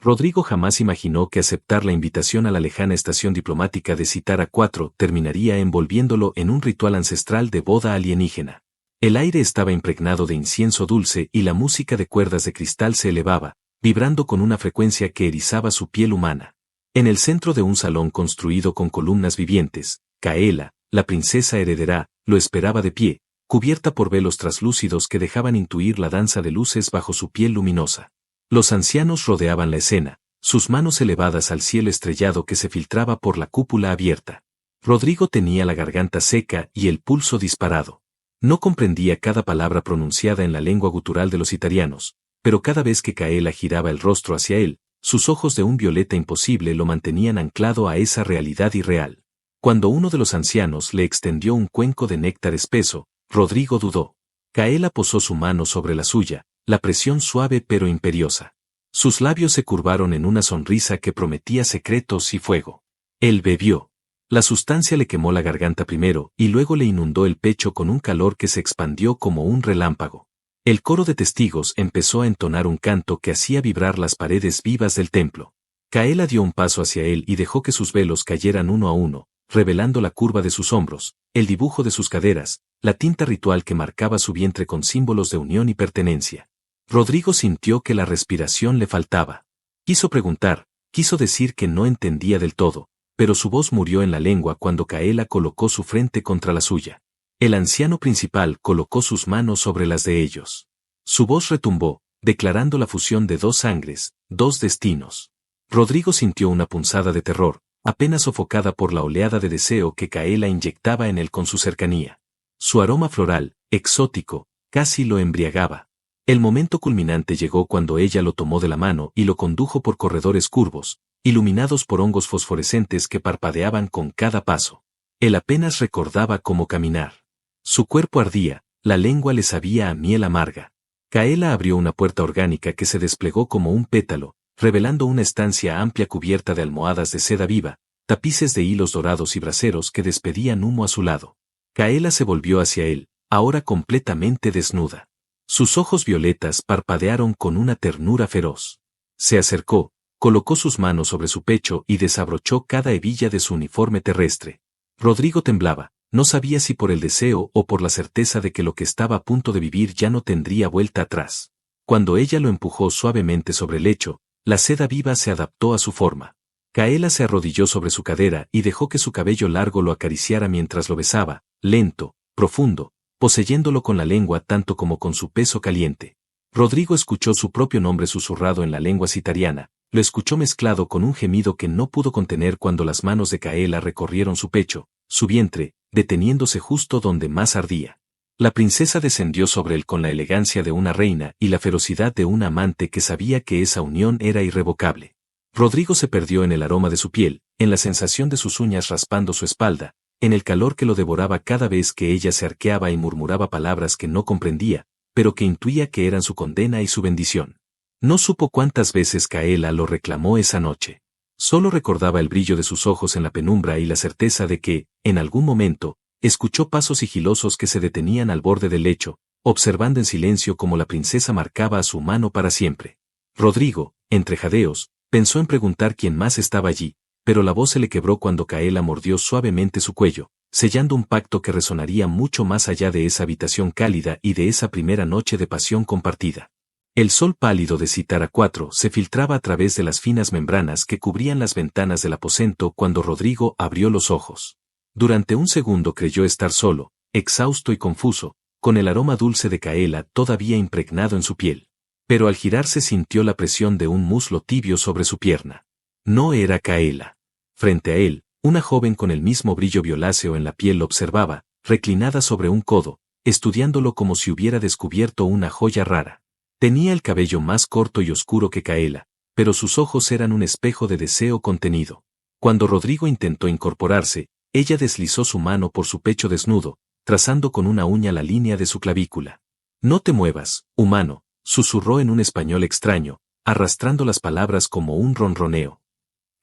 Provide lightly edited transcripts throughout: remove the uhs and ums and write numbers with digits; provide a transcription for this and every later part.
Rodrigo jamás imaginó que aceptar la invitación a la lejana estación diplomática de Citara 4 terminaría envolviéndolo en un ritual ancestral de boda alienígena. El aire estaba impregnado de incienso dulce y la música de cuerdas de cristal se elevaba, vibrando con una frecuencia que erizaba su piel humana. En el centro de un salón construido con columnas vivientes, Kaela, la princesa heredera, lo esperaba de pie, cubierta por velos traslúcidos que dejaban intuir la danza de luces bajo su piel luminosa. Los ancianos rodeaban la escena, sus manos elevadas al cielo estrellado que se filtraba por la cúpula abierta. Rodrigo tenía la garganta seca y el pulso disparado. No comprendía cada palabra pronunciada en la lengua gutural de los italianos, pero cada vez que Kaela giraba el rostro hacia él, sus ojos de un violeta imposible lo mantenían anclado a esa realidad irreal. Cuando uno de los ancianos le extendió un cuenco de néctar espeso, Rodrigo dudó. Kaela posó su mano sobre la suya, la presión suave pero imperiosa. Sus labios se curvaron en una sonrisa que prometía secretos y fuego. Él bebió. La sustancia le quemó la garganta primero y luego le inundó el pecho con un calor que se expandió como un relámpago. El coro de testigos empezó a entonar un canto que hacía vibrar las paredes vivas del templo. Kaela dio un paso hacia él y dejó que sus velos cayeran uno a uno, revelando la curva de sus hombros, el dibujo de sus caderas, la tinta ritual que marcaba su vientre con símbolos de unión y pertenencia. Rodrigo sintió que la respiración le faltaba. Quiso preguntar, quiso decir que no entendía del todo, pero su voz murió en la lengua cuando Kaela colocó su frente contra la suya. El anciano principal colocó sus manos sobre las de ellos. Su voz retumbó, declarando la fusión de dos sangres, dos destinos. Rodrigo sintió una punzada de terror, apenas sofocada por la oleada de deseo que Kaela inyectaba en él con su cercanía. Su aroma floral, exótico, casi lo embriagaba. El momento culminante llegó cuando ella lo tomó de la mano y lo condujo por corredores curvos, iluminados por hongos fosforescentes que parpadeaban con cada paso. Él apenas recordaba cómo caminar. Su cuerpo ardía, la lengua le sabía a miel amarga. Kaela abrió una puerta orgánica que se desplegó como un pétalo, revelando una estancia amplia cubierta de almohadas de seda viva, tapices de hilos dorados y braseros que despedían humo a su lado. Kaela se volvió hacia él, ahora completamente desnuda. Sus ojos violetas parpadearon con una ternura feroz. Se acercó, colocó sus manos sobre su pecho y desabrochó cada hebilla de su uniforme terrestre. Rodrigo temblaba, no sabía si por el deseo o por la certeza de que lo que estaba a punto de vivir ya no tendría vuelta atrás. Cuando ella lo empujó suavemente sobre el lecho, la seda viva se adaptó a su forma. Kaela se arrodilló sobre su cadera y dejó que su cabello largo lo acariciara mientras lo besaba, lento, profundo, poseyéndolo con la lengua tanto como con su peso caliente. Rodrigo escuchó su propio nombre susurrado en la lengua citariana, lo escuchó mezclado con un gemido que no pudo contener cuando las manos de Kaela recorrieron su pecho, su vientre, deteniéndose justo donde más ardía. La princesa descendió sobre él con la elegancia de una reina y la ferocidad de un amante que sabía que esa unión era irrevocable. Rodrigo se perdió en el aroma de su piel, en la sensación de sus uñas raspando su espalda, en el calor que lo devoraba cada vez que ella se arqueaba y murmuraba palabras que no comprendía, pero que intuía que eran su condena y su bendición. No supo cuántas veces Kaela lo reclamó esa noche. Solo recordaba el brillo de sus ojos en la penumbra y la certeza de que, en algún momento, escuchó pasos sigilosos que se detenían al borde del lecho, observando en silencio cómo la princesa marcaba a su mano para siempre. Rodrigo, entre jadeos, pensó en preguntar quién más estaba allí, pero la voz se le quebró cuando Kaela mordió suavemente su cuello, sellando un pacto que resonaría mucho más allá de esa habitación cálida y de esa primera noche de pasión compartida. El sol pálido de Citara 4 se filtraba a través de las finas membranas que cubrían las ventanas del aposento cuando Rodrigo abrió los ojos. Durante un segundo creyó estar solo, exhausto y confuso, con el aroma dulce de Kaela todavía impregnado en su piel. Pero al girarse sintió la presión de un muslo tibio sobre su pierna. No era Kaela. Frente a él, una joven con el mismo brillo violáceo en la piel lo observaba, reclinada sobre un codo, estudiándolo como si hubiera descubierto una joya rara. Tenía el cabello más corto y oscuro que Kaela, pero sus ojos eran un espejo de deseo contenido. Cuando Rodrigo intentó incorporarse, ella deslizó su mano por su pecho desnudo, trazando con una uña la línea de su clavícula. «No te muevas, humano», susurró en un español extraño, arrastrando las palabras como un ronroneo.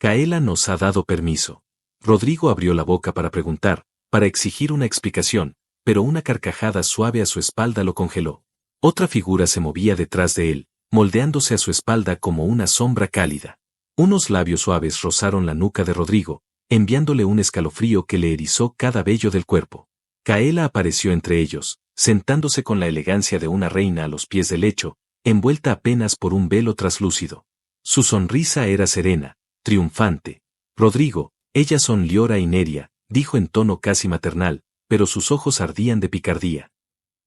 «Kaela nos ha dado permiso». Rodrigo abrió la boca para preguntar, para exigir una explicación, pero una carcajada suave a su espalda lo congeló. Otra figura se movía detrás de él, moldeándose a su espalda como una sombra cálida. Unos labios suaves rozaron la nuca de Rodrigo, enviándole un escalofrío que le erizó cada vello del cuerpo. Kaela apareció entre ellos, sentándose con la elegancia de una reina a los pies del lecho, envuelta apenas por un velo traslúcido. Su sonrisa era serena, triunfante. Rodrigo, ellas son Liora y Neria, dijo en tono casi maternal, pero sus ojos ardían de picardía.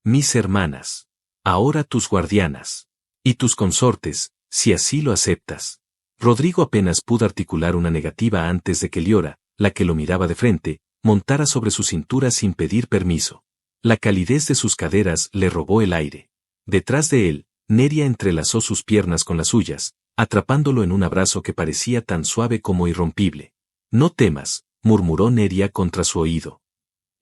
Mis hermanas. Ahora tus guardianas. Y tus consortes, si así lo aceptas. Rodrigo apenas pudo articular una negativa antes de que Liora, la que lo miraba de frente, montara sobre su cintura sin pedir permiso. La calidez de sus caderas le robó el aire. Detrás de él, Neria entrelazó sus piernas con las suyas, atrapándolo en un abrazo que parecía tan suave como irrompible. No temas, murmuró Neria contra su oído.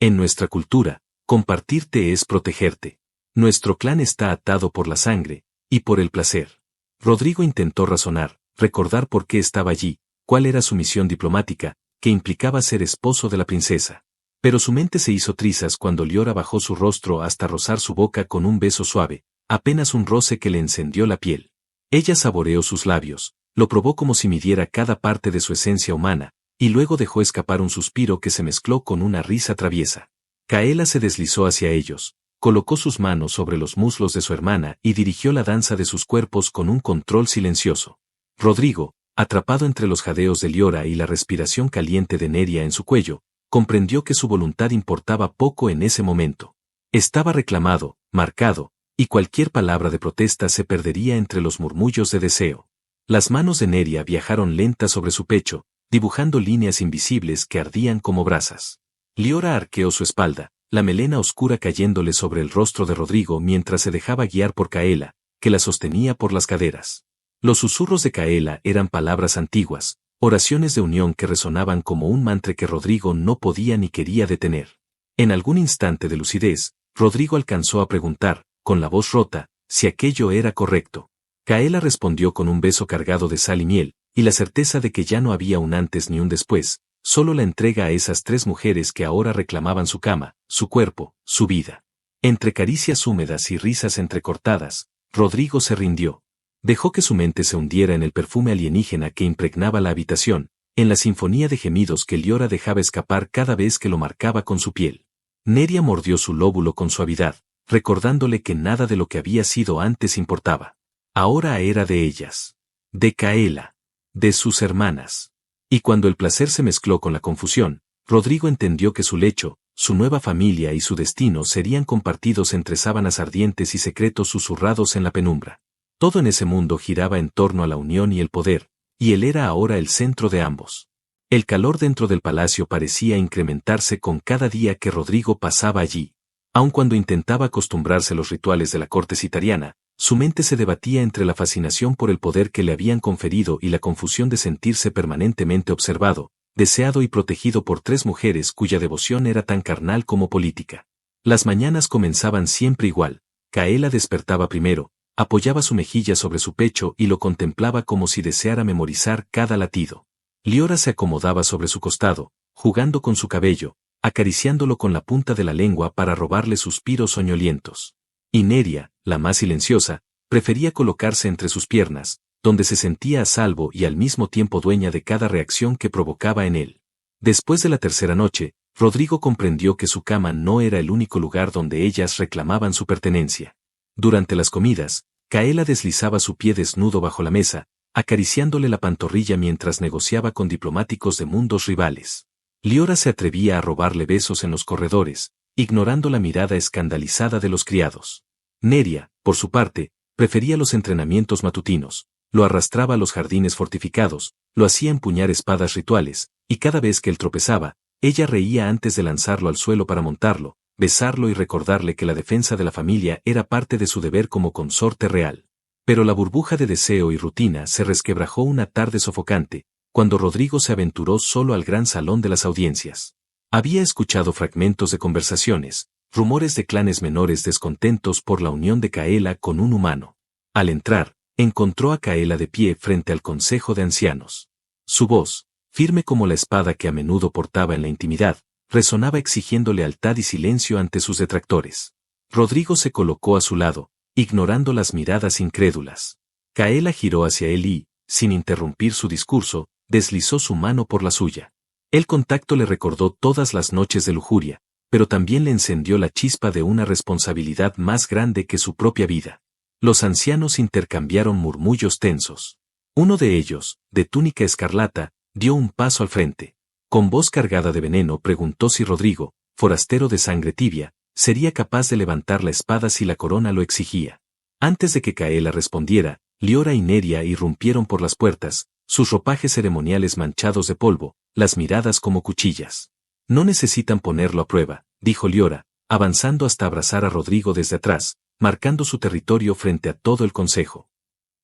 En nuestra cultura, compartirte es protegerte. Nuestro clan está atado por la sangre, y por el placer. Rodrigo intentó razonar, recordar por qué estaba allí, cuál era su misión diplomática, que implicaba ser esposo de la princesa. Pero su mente se hizo trizas cuando Liora bajó su rostro hasta rozar su boca con un beso suave, apenas un roce que le encendió la piel. Ella saboreó sus labios, lo probó como si midiera cada parte de su esencia humana, y luego dejó escapar un suspiro que se mezcló con una risa traviesa. Kaela se deslizó hacia ellos, colocó sus manos sobre los muslos de su hermana y dirigió la danza de sus cuerpos con un control silencioso. Rodrigo, atrapado entre los jadeos de Liora y la respiración caliente de Neria en su cuello, comprendió que su voluntad importaba poco en ese momento. Estaba reclamado, marcado, y cualquier palabra de protesta se perdería entre los murmullos de deseo. Las manos de Neria viajaron lentas sobre su pecho, dibujando líneas invisibles que ardían como brasas. Liora arqueó su espalda, la melena oscura cayéndole sobre el rostro de Rodrigo mientras se dejaba guiar por Kaela, que la sostenía por las caderas. Los susurros de Kaela eran palabras antiguas, oraciones de unión que resonaban como un mantra que Rodrigo no podía ni quería detener. En algún instante de lucidez, Rodrigo alcanzó a preguntar, con la voz rota, si aquello era correcto. Kaela respondió con un beso cargado de sal y miel, y la certeza de que ya no había un antes ni un después, solo la entrega a esas tres mujeres que ahora reclamaban su cama, su cuerpo, su vida. Entre caricias húmedas y risas entrecortadas, Rodrigo se rindió. Dejó que su mente se hundiera en el perfume alienígena que impregnaba la habitación, en la sinfonía de gemidos que Liora dejaba escapar cada vez que lo marcaba con su piel. Neria mordió su lóbulo con suavidad, recordándole que nada de lo que había sido antes importaba. Ahora era de ellas. De Kaela. De sus hermanas. Y cuando el placer se mezcló con la confusión, Rodrigo entendió que su lecho, su nueva familia y su destino serían compartidos entre sábanas ardientes y secretos susurrados en la penumbra. Todo en ese mundo giraba en torno a la unión y el poder, y él era ahora el centro de ambos. El calor dentro del palacio parecía incrementarse con cada día que Rodrigo pasaba allí. Aun cuando intentaba acostumbrarse a los rituales de la corte citariana, su mente se debatía entre la fascinación por el poder que le habían conferido y la confusión de sentirse permanentemente observado, deseado y protegido por tres mujeres cuya devoción era tan carnal como política. Las mañanas comenzaban siempre igual. Kaela despertaba primero, apoyaba su mejilla sobre su pecho y lo contemplaba como si deseara memorizar cada latido. Liora se acomodaba sobre su costado, jugando con su cabello, acariciándolo con la punta de la lengua para robarle suspiros soñolientos. Y Neria, la más silenciosa, prefería colocarse entre sus piernas, donde se sentía a salvo y al mismo tiempo dueña de cada reacción que provocaba en él. Después de la tercera noche, Rodrigo comprendió que su cama no era el único lugar donde ellas reclamaban su pertenencia. Durante las comidas, Kaela deslizaba su pie desnudo bajo la mesa, acariciándole la pantorrilla mientras negociaba con diplomáticos de mundos rivales. Liora se atrevía a robarle besos en los corredores, ignorando la mirada escandalizada de los criados. Neria, por su parte, prefería los entrenamientos matutinos, lo arrastraba a los jardines fortificados, lo hacía empuñar espadas rituales, y cada vez que él tropezaba, ella reía antes de lanzarlo al suelo para montarlo, besarlo y recordarle que la defensa de la familia era parte de su deber como consorte real. Pero la burbuja de deseo y rutina se resquebrajó una tarde sofocante, cuando Rodrigo se aventuró solo al gran salón de las audiencias. Había escuchado fragmentos de conversaciones, rumores de clanes menores descontentos por la unión de Kaela con un humano. Al entrar, encontró a Kaela de pie frente al consejo de ancianos. Su voz, firme como la espada que a menudo portaba en la intimidad, resonaba exigiendo lealtad y silencio ante sus detractores. Rodrigo se colocó a su lado, ignorando las miradas incrédulas. Kaela giró hacia él y, sin interrumpir su discurso, deslizó su mano por la suya. El contacto le recordó todas las noches de lujuria, pero también le encendió la chispa de una responsabilidad más grande que su propia vida. Los ancianos intercambiaron murmullos tensos. Uno de ellos, de túnica escarlata, dio un paso al frente. Con voz cargada de veneno preguntó si Rodrigo, forastero de sangre tibia, sería capaz de levantar la espada si la corona lo exigía. Antes de que Kaela respondiera, Liora y Neria irrumpieron por las puertas, sus ropajes ceremoniales manchados de polvo, las miradas como cuchillas. No necesitan ponerlo a prueba, dijo Liora, avanzando hasta abrazar a Rodrigo desde atrás, marcando su territorio frente a todo el consejo.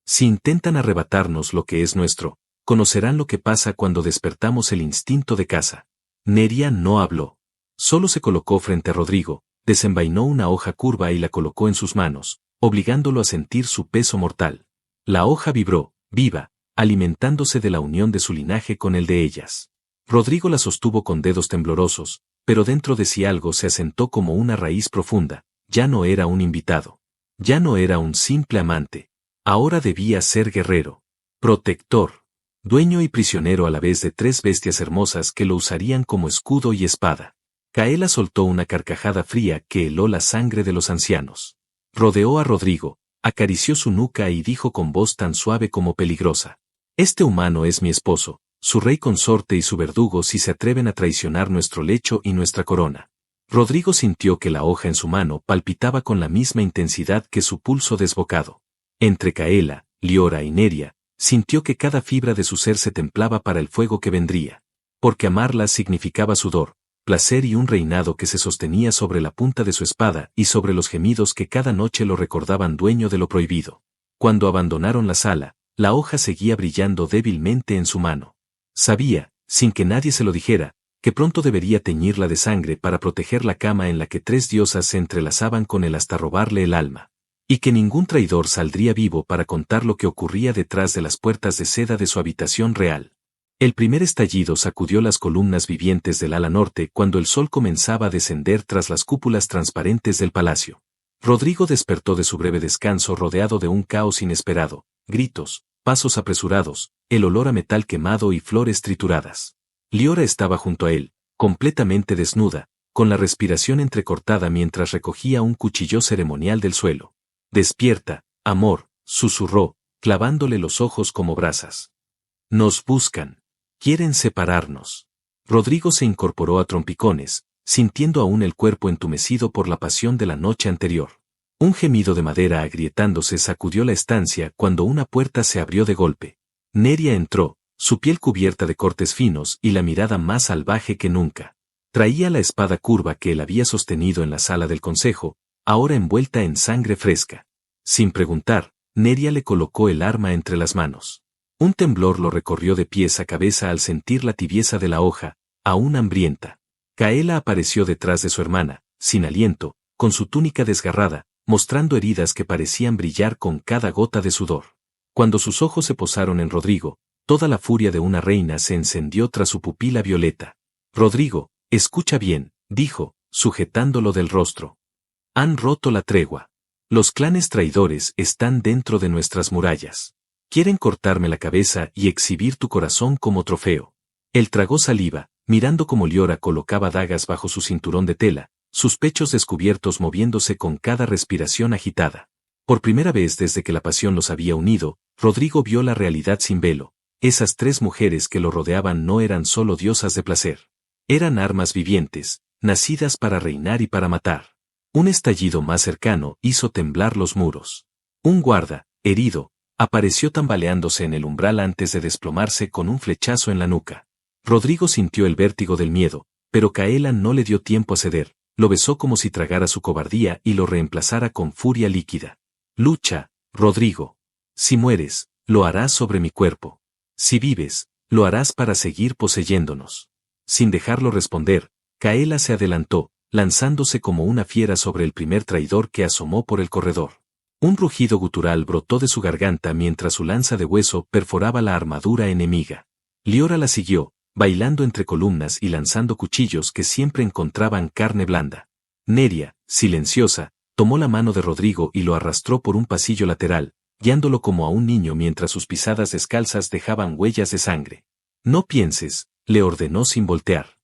Si intentan arrebatarnos lo que es nuestro, conocerán lo que pasa cuando despertamos el instinto de caza. Neria no habló. Solo se colocó frente a Rodrigo, desenvainó una hoja curva y la colocó en sus manos, obligándolo a sentir su peso mortal. La hoja vibró, viva, alimentándose de la unión de su linaje con el de ellas. Rodrigo la sostuvo con dedos temblorosos, pero dentro de sí algo se asentó como una raíz profunda. Ya no era un invitado. Ya no era un simple amante. Ahora debía ser guerrero. Protector. Dueño y prisionero a la vez de 3 bestias hermosas que lo usarían como escudo y espada. Kaela soltó una carcajada fría que heló la sangre de los ancianos. Rodeó a Rodrigo, acarició su nuca y dijo con voz tan suave como peligrosa: «Este humano es mi esposo, su rey consorte y su verdugo si se atreven a traicionar nuestro lecho y nuestra corona». Rodrigo sintió que la hoja en su mano palpitaba con la misma intensidad que su pulso desbocado. Entre Kaela, Liora y Neria, sintió que cada fibra de su ser se templaba para el fuego que vendría. Porque amarla significaba sudor, placer y un reinado que se sostenía sobre la punta de su espada y sobre los gemidos que cada noche lo recordaban dueño de lo prohibido. Cuando abandonaron la sala, la hoja seguía brillando débilmente en su mano. Sabía, sin que nadie se lo dijera, que pronto debería teñirla de sangre para proteger la cama en la que 3 diosas se entrelazaban con él hasta robarle el alma. Y que ningún traidor saldría vivo para contar lo que ocurría detrás de las puertas de seda de su habitación real. El primer estallido sacudió las columnas vivientes del ala norte cuando el sol comenzaba a descender tras las cúpulas transparentes del palacio. Rodrigo despertó de su breve descanso rodeado de un caos inesperado, gritos, pasos apresurados, el olor a metal quemado y flores trituradas. Liora estaba junto a él, completamente desnuda, con la respiración entrecortada mientras recogía un cuchillo ceremonial del suelo. «Despierta, amor», susurró, clavándole los ojos como brasas. «Nos buscan. Quieren separarnos». Rodrigo se incorporó a trompicones, sintiendo aún el cuerpo entumecido por la pasión de la noche anterior. Un gemido de madera agrietándose sacudió la estancia cuando una puerta se abrió de golpe. Neria entró, su piel cubierta de cortes finos y la mirada más salvaje que nunca. Traía la espada curva que él había sostenido en la sala del consejo, ahora envuelta en sangre fresca. Sin preguntar, Neria le colocó el arma entre las manos. Un temblor lo recorrió de pies a cabeza al sentir la tibieza de la hoja, aún hambrienta. Kaela apareció detrás de su hermana, sin aliento, con su túnica desgarrada, mostrando heridas que parecían brillar con cada gota de sudor. Cuando sus ojos se posaron en Rodrigo, toda la furia de una reina se encendió tras su pupila violeta. «Rodrigo, escucha bien», dijo, sujetándolo del rostro. «Han roto la tregua. Los clanes traidores están dentro de nuestras murallas. Quieren cortarme la cabeza y exhibir tu corazón como trofeo». Él tragó saliva, mirando cómo Liora colocaba dagas bajo su cinturón de tela, sus pechos descubiertos moviéndose con cada respiración agitada. Por primera vez desde que la pasión los había unido, Rodrigo vio la realidad sin velo. Esas 3 mujeres que lo rodeaban no eran solo diosas de placer. Eran armas vivientes, nacidas para reinar y para matar. Un estallido más cercano hizo temblar los muros. Un guarda, herido, apareció tambaleándose en el umbral antes de desplomarse con un flechazo en la nuca. Rodrigo sintió el vértigo del miedo, pero Kaela no le dio tiempo a ceder, lo besó como si tragara su cobardía y lo reemplazara con furia líquida. «Lucha, Rodrigo. Si mueres, lo harás sobre mi cuerpo. Si vives, lo harás para seguir poseyéndonos». Sin dejarlo responder, Kaela se adelantó, lanzándose como una fiera sobre el primer traidor que asomó por el corredor. Un rugido gutural brotó de su garganta mientras su lanza de hueso perforaba la armadura enemiga. Liora la siguió, bailando entre columnas y lanzando cuchillos que siempre encontraban carne blanda. Neria, silenciosa, tomó la mano de Rodrigo y lo arrastró por un pasillo lateral, guiándolo como a un niño mientras sus pisadas descalzas dejaban huellas de sangre. No pienses, le ordenó sin voltear.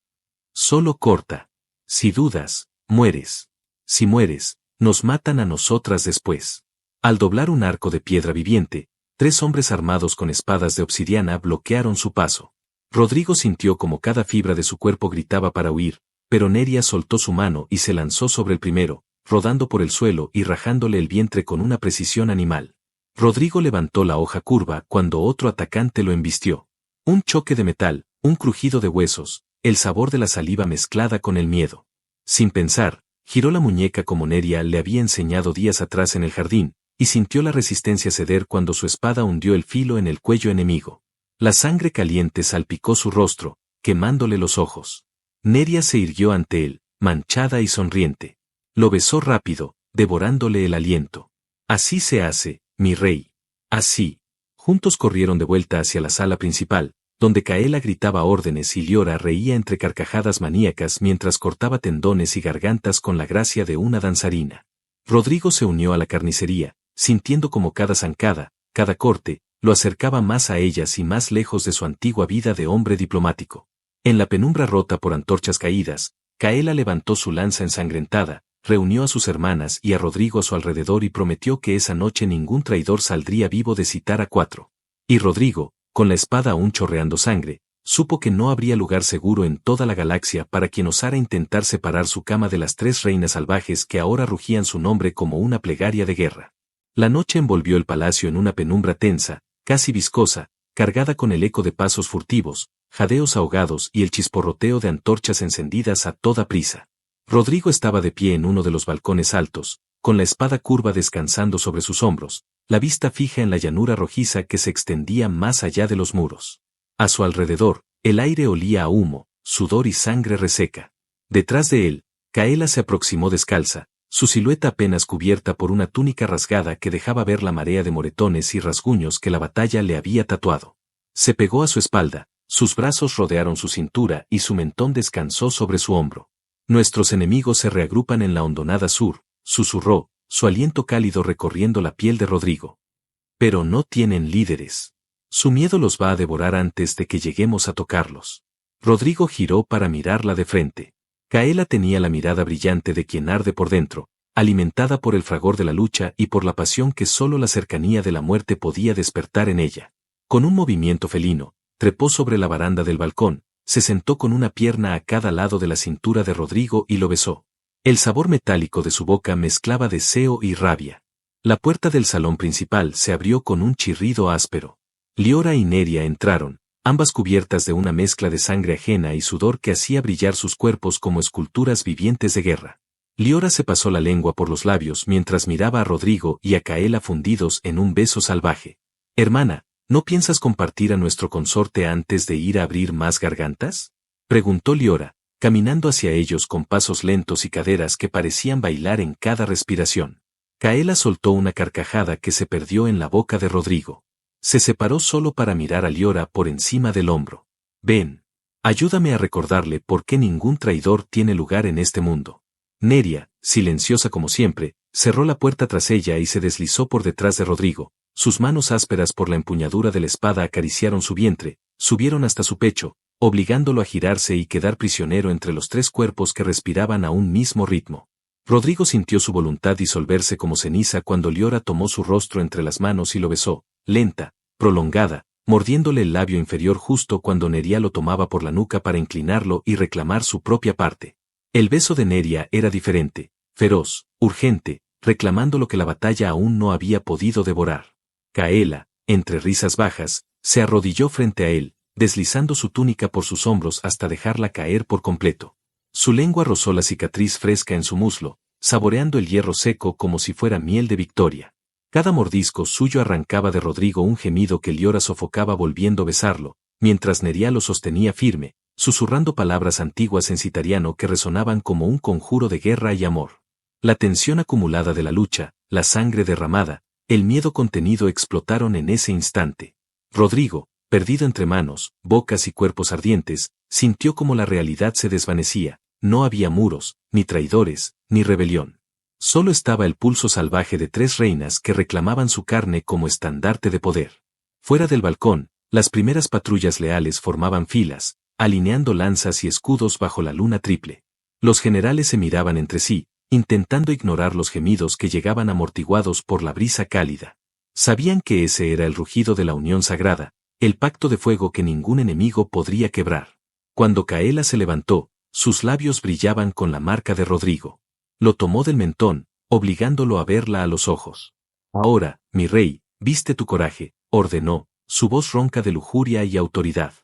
Solo corta. Si dudas, mueres. Si mueres, nos matan a nosotras después. Al doblar un arco de piedra viviente, 3 hombres armados con espadas de obsidiana bloquearon su paso. Rodrigo sintió como cada fibra de su cuerpo gritaba para huir, pero Neria soltó su mano y se lanzó sobre el primero, rodando por el suelo y rajándole el vientre con una precisión animal. Rodrigo levantó la hoja curva cuando otro atacante lo embistió. Un choque de metal, un crujido de huesos, el sabor de la saliva mezclada con el miedo. Sin pensar, giró la muñeca como Neria le había enseñado días atrás en el jardín, y sintió la resistencia ceder cuando su espada hundió el filo en el cuello enemigo. La sangre caliente salpicó su rostro, quemándole los ojos. Neria se irguió ante él, manchada y sonriente. Lo besó rápido, devorándole el aliento. Así se hace, mi rey. Así. Juntos corrieron de vuelta hacia la sala principal, donde Kaela gritaba órdenes y Liora reía entre carcajadas maníacas mientras cortaba tendones y gargantas con la gracia de una danzarina. Rodrigo se unió a la carnicería, sintiendo como cada zancada, cada corte, lo acercaba más a ellas y más lejos de su antigua vida de hombre diplomático. En la penumbra rota por antorchas caídas, Kaela levantó su lanza ensangrentada, reunió a sus hermanas y a Rodrigo a su alrededor y prometió que esa noche ningún traidor saldría vivo de Citara 4. Y Rodrigo, con la espada aún chorreando sangre, supo que no habría lugar seguro en toda la galaxia para quien osara intentar separar su cama de las 3 reinas salvajes que ahora rugían su nombre como una plegaria de guerra. La noche envolvió el palacio en una penumbra tensa, casi viscosa, cargada con el eco de pasos furtivos, jadeos ahogados y el chisporroteo de antorchas encendidas a toda prisa. Rodrigo estaba de pie en uno de los balcones altos, con la espada curva descansando sobre sus hombros, la vista fija en la llanura rojiza que se extendía más allá de los muros. A su alrededor, el aire olía a humo, sudor y sangre reseca. Detrás de él, Kaela se aproximó descalza, su silueta apenas cubierta por una túnica rasgada que dejaba ver la marea de moretones y rasguños que la batalla le había tatuado. Se pegó a su espalda, sus brazos rodearon su cintura y su mentón descansó sobre su hombro. Nuestros enemigos se reagrupan en la hondonada sur, susurró, su aliento cálido recorriendo la piel de Rodrigo. Pero no tienen líderes. Su miedo los va a devorar antes de que lleguemos a tocarlos. Rodrigo giró para mirarla de frente. Kaela tenía la mirada brillante de quien arde por dentro, alimentada por el fragor de la lucha y por la pasión que solo la cercanía de la muerte podía despertar en ella. Con un movimiento felino, trepó sobre la baranda del balcón, se sentó con una pierna a cada lado de la cintura de Rodrigo y lo besó. El sabor metálico de su boca mezclaba deseo y rabia. La puerta del salón principal se abrió con un chirrido áspero. Liora y Neria entraron, ambas cubiertas de una mezcla de sangre ajena y sudor que hacía brillar sus cuerpos como esculturas vivientes de guerra. Liora se pasó la lengua por los labios mientras miraba a Rodrigo y a Kaela fundidos en un beso salvaje. «Hermana, ¿no piensas compartir a nuestro consorte antes de ir a abrir más gargantas?», preguntó Liora, caminando hacia ellos con pasos lentos y caderas que parecían bailar en cada respiración. Kaela soltó una carcajada que se perdió en la boca de Rodrigo. Se separó solo para mirar a Liora por encima del hombro. «Ven. Ayúdame a recordarle por qué ningún traidor tiene lugar en este mundo». Neria, silenciosa como siempre, cerró la puerta tras ella y se deslizó por detrás de Rodrigo. Sus manos ásperas por la empuñadura de la espada acariciaron su vientre, subieron hasta su pecho, obligándolo a girarse y quedar prisionero entre los 3 cuerpos que respiraban a un mismo ritmo. Rodrigo sintió su voluntad disolverse como ceniza cuando Liora tomó su rostro entre las manos y lo besó, lenta, prolongada, mordiéndole el labio inferior justo cuando Neria lo tomaba por la nuca para inclinarlo y reclamar su propia parte. El beso de Neria era diferente, feroz, urgente, reclamando lo que la batalla aún no había podido devorar. Kaela, entre risas bajas, se arrodilló frente a él, deslizando su túnica por sus hombros hasta dejarla caer por completo. Su lengua rozó la cicatriz fresca en su muslo, saboreando el hierro seco como si fuera miel de victoria. Cada mordisco suyo arrancaba de Rodrigo un gemido que Liora sofocaba volviendo a besarlo, mientras Neria lo sostenía firme, susurrando palabras antiguas en citariano que resonaban como un conjuro de guerra y amor. La tensión acumulada de la lucha, la sangre derramada, el miedo contenido explotaron en ese instante. Rodrigo, perdido entre manos, bocas y cuerpos ardientes, sintió como la realidad se desvanecía. No había muros, ni traidores, ni rebelión. Solo estaba el pulso salvaje de 3 reinas que reclamaban su carne como estandarte de poder. Fuera del balcón, las primeras patrullas leales formaban filas, alineando lanzas y escudos bajo la luna triple. Los generales se miraban entre sí, intentando ignorar los gemidos que llegaban amortiguados por la brisa cálida. Sabían que ese era el rugido de la unión sagrada, el pacto de fuego que ningún enemigo podría quebrar. Cuando Kaela se levantó, sus labios brillaban con la marca de Rodrigo. Lo tomó del mentón, obligándolo a verla a los ojos. Ahora, mi rey, viste tu coraje, ordenó, su voz ronca de lujuria y autoridad.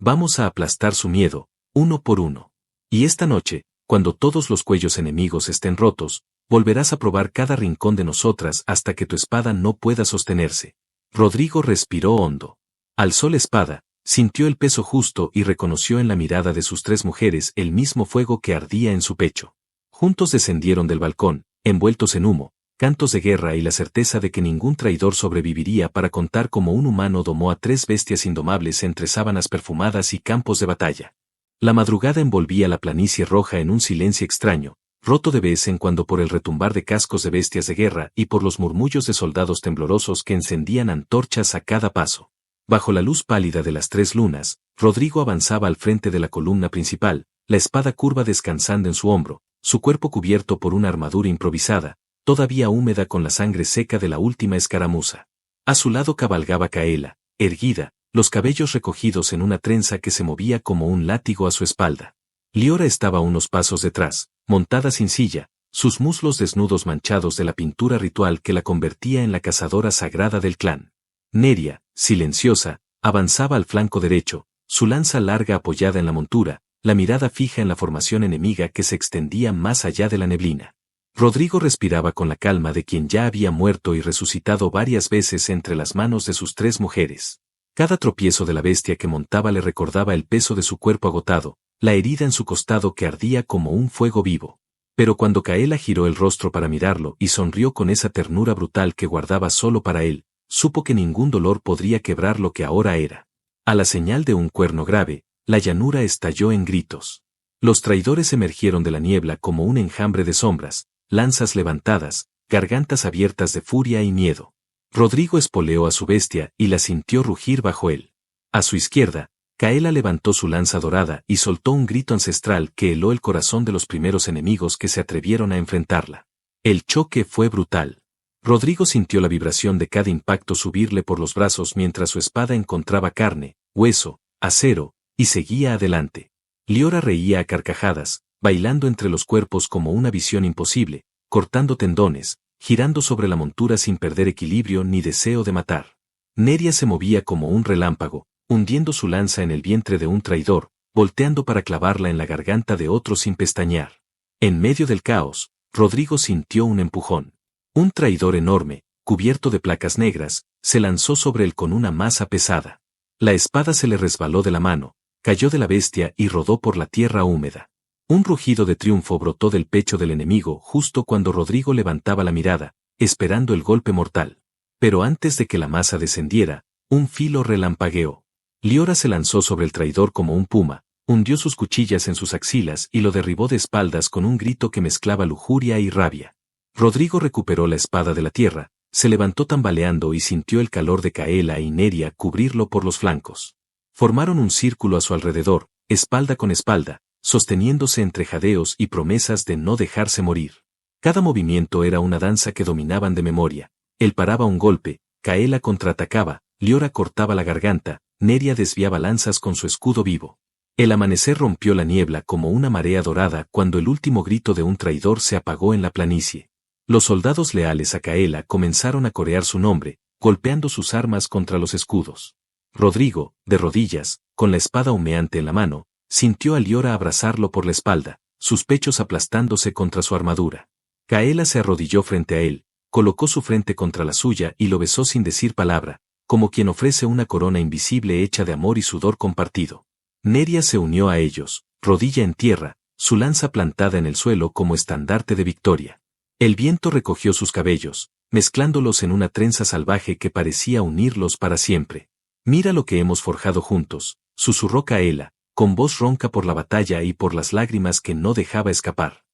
Vamos a aplastar su miedo, uno por uno. Y esta noche, cuando todos los cuellos enemigos estén rotos, volverás a probar cada rincón de nosotras hasta que tu espada no pueda sostenerse. Rodrigo respiró hondo. Alzó la espada, sintió el peso justo y reconoció en la mirada de sus 3 mujeres el mismo fuego que ardía en su pecho. Juntos descendieron del balcón, envueltos en humo, cantos de guerra y la certeza de que ningún traidor sobreviviría para contar cómo un humano domó a 3 bestias indomables entre sábanas perfumadas y campos de batalla. La madrugada envolvía la planicie roja en un silencio extraño, roto de vez en cuando por el retumbar de cascos de bestias de guerra y por los murmullos de soldados temblorosos que encendían antorchas a cada paso. Bajo la luz pálida de las 3 lunas, Rodrigo avanzaba al frente de la columna principal, la espada curva descansando en su hombro, su cuerpo cubierto por una armadura improvisada, todavía húmeda con la sangre seca de la última escaramuza. A su lado cabalgaba Kaela, erguida, los cabellos recogidos en una trenza que se movía como un látigo a su espalda. Liora estaba a unos pasos detrás, montada sin silla, sus muslos desnudos manchados de la pintura ritual que la convertía en la cazadora sagrada del clan. Neria, silenciosa, avanzaba al flanco derecho, su lanza larga apoyada en la montura, la mirada fija en la formación enemiga que se extendía más allá de la neblina. Rodrigo respiraba con la calma de quien ya había muerto y resucitado varias veces entre las manos de sus 3 mujeres. Cada tropiezo de la bestia que montaba le recordaba el peso de su cuerpo agotado, la herida en su costado que ardía como un fuego vivo. Pero cuando Kaela giró el rostro para mirarlo y sonrió con esa ternura brutal que guardaba solo para él, supo que ningún dolor podría quebrar lo que ahora era. A la señal de un cuerno grave, la llanura estalló en gritos. Los traidores emergieron de la niebla como un enjambre de sombras, lanzas levantadas, gargantas abiertas de furia y miedo. Rodrigo espoleó a su bestia y la sintió rugir bajo él. A su izquierda, Kaela levantó su lanza dorada y soltó un grito ancestral que heló el corazón de los primeros enemigos que se atrevieron a enfrentarla. El choque fue brutal. Rodrigo sintió la vibración de cada impacto subirle por los brazos mientras su espada encontraba carne, hueso, acero, y seguía adelante. Liora reía a carcajadas, bailando entre los cuerpos como una visión imposible, cortando tendones, girando sobre la montura sin perder equilibrio ni deseo de matar. Neria se movía como un relámpago, hundiendo su lanza en el vientre de un traidor, volteando para clavarla en la garganta de otro sin pestañear. En medio del caos, Rodrigo sintió un empujón. Un traidor enorme, cubierto de placas negras, se lanzó sobre él con una masa pesada. La espada se le resbaló de la mano, cayó de la bestia y rodó por la tierra húmeda. Un rugido de triunfo brotó del pecho del enemigo justo cuando Rodrigo levantaba la mirada, esperando el golpe mortal. Pero antes de que la masa descendiera, un filo relampagueó. Liora se lanzó sobre el traidor como un puma, hundió sus cuchillas en sus axilas y lo derribó de espaldas con un grito que mezclaba lujuria y rabia. Rodrigo recuperó la espada de la tierra, se levantó tambaleando y sintió el calor de Kaela y Neria cubrirlo por los flancos. Formaron un círculo a su alrededor, espalda con espalda, sosteniéndose entre jadeos y promesas de no dejarse morir. Cada movimiento era una danza que dominaban de memoria. Él paraba un golpe, Kaela contraatacaba, Liora cortaba la garganta, Neria desviaba lanzas con su escudo vivo. El amanecer rompió la niebla como una marea dorada cuando el último grito de un traidor se apagó en la planicie. Los soldados leales a Kaela comenzaron a corear su nombre, golpeando sus armas contra los escudos. Rodrigo, de rodillas, con la espada humeante en la mano, sintió a Liora abrazarlo por la espalda, sus pechos aplastándose contra su armadura. Kaela se arrodilló frente a él, colocó su frente contra la suya y lo besó sin decir palabra, como quien ofrece una corona invisible hecha de amor y sudor compartido. Neria se unió a ellos, rodilla en tierra, su lanza plantada en el suelo como estandarte de victoria. El viento recogió sus cabellos, mezclándolos en una trenza salvaje que parecía unirlos para siempre. Mira lo que hemos forjado juntos, susurró Kaela, con voz ronca por la batalla y por las lágrimas que no dejaba escapar.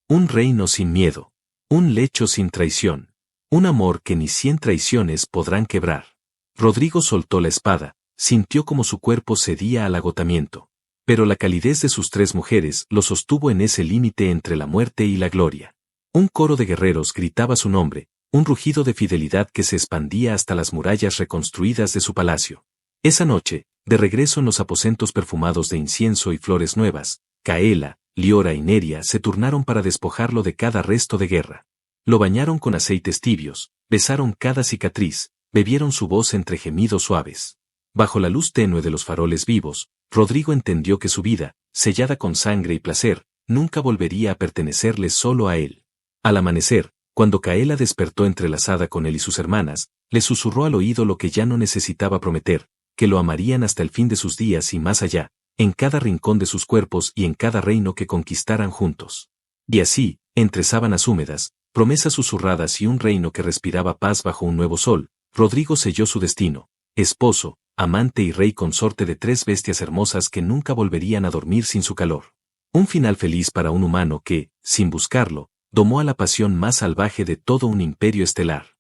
Un reino sin miedo. Un lecho sin traición. Un amor que ni 100 traiciones podrán quebrar. Rodrigo soltó la espada, sintió como su cuerpo cedía al agotamiento. Pero la calidez de sus 3 mujeres lo sostuvo en ese límite entre la muerte y la gloria. Un coro de guerreros gritaba su nombre, un rugido de fidelidad que se expandía hasta las murallas reconstruidas de su palacio. Esa noche, de regreso en los aposentos perfumados de incienso y flores nuevas, Caela, Liora y Neria se turnaron para despojarlo de cada resto de guerra. Lo bañaron con aceites tibios, besaron cada cicatriz, bebieron su voz entre gemidos suaves. Bajo la luz tenue de los faroles vivos, Rodrigo entendió que su vida, sellada con sangre y placer, nunca volvería a pertenecerle solo a él. Al amanecer, cuando Caela despertó entrelazada con él y sus hermanas, le susurró al oído lo que ya no necesitaba prometer, que lo amarían hasta el fin de sus días y más allá, en cada rincón de sus cuerpos y en cada reino que conquistaran juntos. Y así, entre sábanas húmedas, promesas susurradas y un reino que respiraba paz bajo un nuevo sol, Rodrigo selló su destino, esposo, amante y rey consorte de 3 bestias hermosas que nunca volverían a dormir sin su calor. Un final feliz para un humano que, sin buscarlo, domó a la pasión más salvaje de todo un imperio estelar.